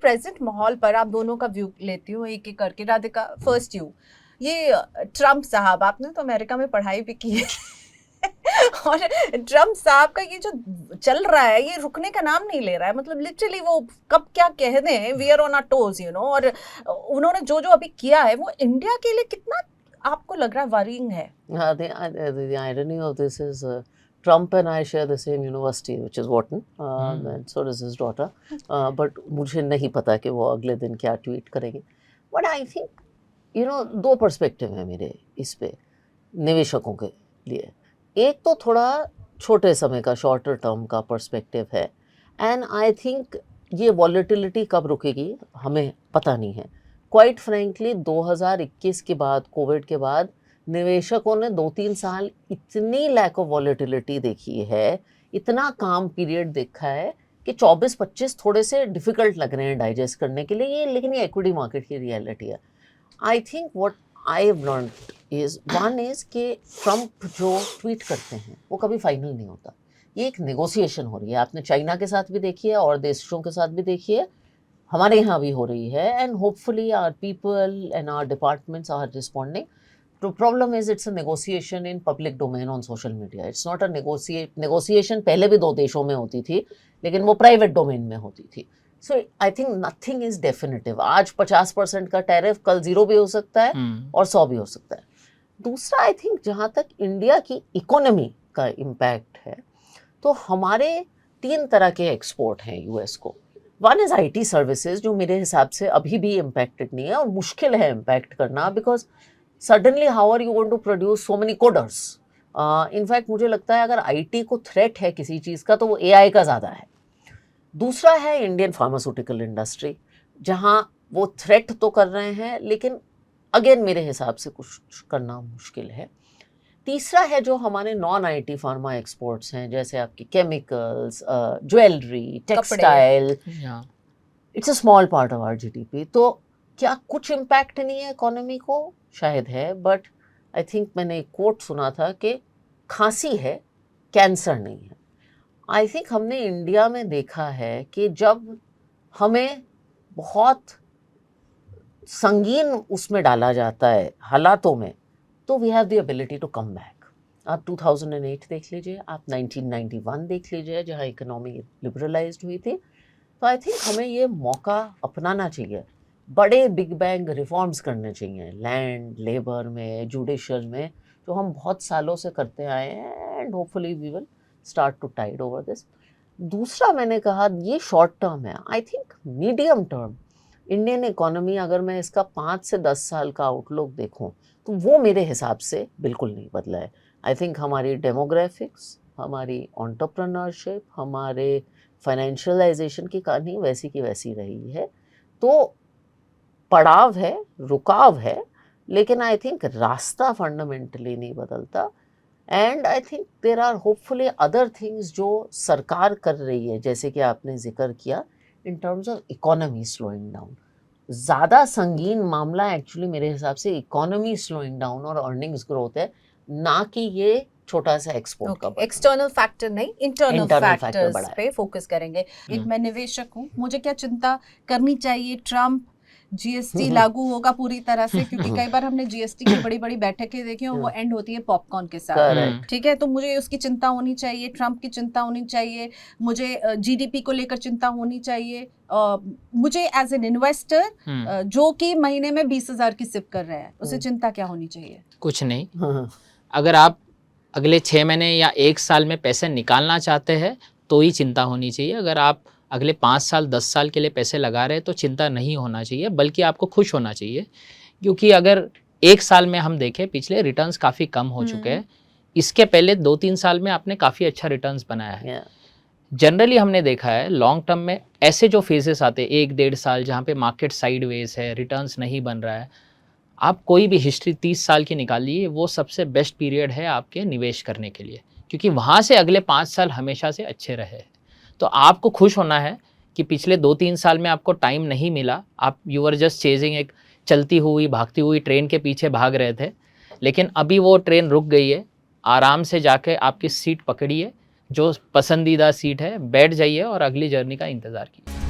Present माहौल पर आप दोनों का व्यू लेती हूँ एक एक करके। राधिका, फर्स्ट यू, ये ट्रम्प साहब, आपने तो अमेरिका में पढ़ाई भी की है और ट्रम्प साहब का ये जो चल रहा है ये रुकने का नाम नहीं ले रहा है। मतलब लिटरली वो कब क्या कह दें, we are on our toes, you know. और उन्होंने जो जो अभी किया है वो इंडिया के लिए कितना आपको लग रहा है वरीइंग है? The irony of this is Trump and I share the same university, which is Wharton, and so does his daughter. But मुझे नहीं पता कि वो अगले दिन क्या ट्वीट करेंगे. But I think, दो पर्सपेक्टिव है मेरे इस पे निवेशकों के लिए. एक तो थोड़ा छोटे समय का, शॉर्टर टर्म का पर्सपेक्टिव है, एंड आई थिंक ये वॉलेटिलिटी कब रुकेगी हमें पता नहीं है. क्वाइट फ्रैंकली 2021 के बाद, कोविड के बाद, निवेशकों ने 2-3 साल इतनी लैक ऑफ वॉलेटिलिटी देखी है, इतना काम पीरियड देखा है कि 24-25 थोड़े से डिफिकल्ट लग रहे हैं डाइजेस्ट करने के लिए ये, लेकिन ये इक्विटी मार्केट की रियलिटी है. I think what I have learned is, one is कि ट्रम्प जो ट्वीट करते हैं वो कभी फाइनल नहीं होता. ये एक नेगोशिएशन हो रही है. आपने चाइना के साथ भी देखी है और देशों के साथ भी देखी है, हमारे यहाँ भी हो रही है, and hopefully our people and our departments are responding. The problem is it's a negotiation in public domain on social media. It's not a negotiation. पहले भी 2 देशों में होती थी, लेकिन वो प्राइवेट डोमेन में होती थी. So I think nothing is definitive. आज 50% का टैरिफ, कल 0 भी हो सकता है और 100 भी हो सकता है. दूसरा, आई थिंक जहाँ तक इंडिया की इकोनॉमी का इम्पैक्ट है, तो हमारे 3 तरह के एक्सपोर्ट हैं यूएस को. वन इज IT सर्विसेज, जो मेरे हिसाब से अभी भी इम्पैक्टेड नहीं है और मुश्किल है इम्पैक्ट करना, because suddenly how are you going to produce so many coders. In fact मुझे लगता है अगर IT को थ्रेट है किसी चीज़ का तो वो AI का ज़्यादा है. दूसरा है इंडियन फार्मास्यूटिकल इंडस्ट्री, जहाँ वो थ्रेट तो कर रहे हैं लेकिन अगेन मेरे हिसाब से कुछ करना मुश्किल है. तीसरा है जो हमारे नॉन IT फार्मा एक्सपोर्ट्स हैं, जैसे आपकी chemicals, jewellery, textile. It's a small part of our GDP. तो क्या कुछ इम्पैक्ट नहीं है इकोनॉमी को? शायद है, बट आई थिंक मैंने एक कोट सुना था कि खांसी है, कैंसर नहीं है. आई थिंक हमने इंडिया में देखा है कि जब हमें बहुत संगीन उसमें डाला जाता है हालातों में, तो we have the ability to come back. आप 2008 देख लीजिए, आप 1991 देख लीजिए, जहाँ इकोनॉमी लिबरलाइज्ड हुई थी. तो आई थिंक हमें ये मौका अपनाना चाहिए. बड़े बिग बैंग रिफॉर्म्स करने चाहिए लैंड, लेबर में, जुडिशल में, जो हम बहुत सालों से करते आए हैं, and hopefully we will start to tide over this. दूसरा, मैंने कहा ये शॉर्ट टर्म है. I think medium term Indian economy, अगर मैं इसका 5 से 10 साल का आउटलुक देखूं, तो वो मेरे हिसाब से बिल्कुल नहीं बदला है. आई थिंक हमारी डेमोग्राफिक्स, हमारी एंटरप्रेन्योरशिप, हमारे फाइनेंशियलाइजेशन की कहानी वैसी की वैसी रही है. तो पड़ाव है, रुकाव है, लेकिन आई थिंक रास्ता फंडामेंटली नहीं बदलता. And I think there are hopefully other things जो सरकार कर रही है, जैसे कि आपने जिक्र किया in terms of economy slowing down. ज़्यादा संगीन मामला एक्चुअली मेरे हिसाब से इकोनॉमी स्लोइंग डाउन और अर्निंग्स ग्रोथ है, ना कि ये छोटा सा एक्सपोर्ट का. एक्सटर्नल फैक्टर नहीं, इंटरनल फैक्टर्स पे फोकस करेंगे. एक मैं निवेशक हूँ, मुझे क्या चिंता करनी चाहिए? ट्रम्प GST लागू होगा पूरी तरह से, क्योंकि कई बार हमने GST की बड़ी बड़ी बैठकें देखी और वो एंड होती है पॉपकॉर्न के साथ. ठीक है, तो मुझे उसकी चिंता होनी चाहिए, ट्रम्प की चिंता होनी चाहिए, मुझे GDP को लेकर चिंता होनी चाहिए, मुझे एज एन इन्वेस्टर जो कि महीने में 20,000 की सिप कर रहा है, उसे चिंता क्या होनी चाहिए? कुछ नहीं. अगर आप अगले 6 महीने या 1 साल में पैसे निकालना चाहते हैं तो ही चिंता होनी चाहिए. अगर आप अगले 5 साल 10 साल के लिए पैसे लगा रहे हैं तो चिंता नहीं होना चाहिए, बल्कि आपको खुश होना चाहिए. क्योंकि अगर 1 साल में हम देखें, पिछले रिटर्न्स काफ़ी कम हो चुके हैं. इसके पहले 2-3 साल में आपने काफ़ी अच्छा रिटर्न्स बनाया है. जनरली हमने देखा है लॉन्ग टर्म में ऐसे जो फेजेस आते हैं 1-1.5 साल, जहाँ पे मार्केट साइडवेज है, रिटर्न्स नहीं बन रहा है, आप कोई भी हिस्ट्री 30 साल की निकालिए, वो सबसे बेस्ट पीरियड है आपके निवेश करने के लिए, क्योंकि वहाँ से अगले 5 साल हमेशा से अच्छे रहे. तो आपको खुश होना है कि पिछले 2-3 साल में आपको टाइम नहीं मिला, आप यू आर जस्ट चेजिंग एक चलती हुई भागती हुई ट्रेन के पीछे भाग रहे थे, लेकिन अभी वो ट्रेन रुक गई है. आराम से जाके आपकी सीट पकड़िए, जो पसंदीदा सीट है, बैठ जाइए और अगली जर्नी का इंतज़ार कीजिए.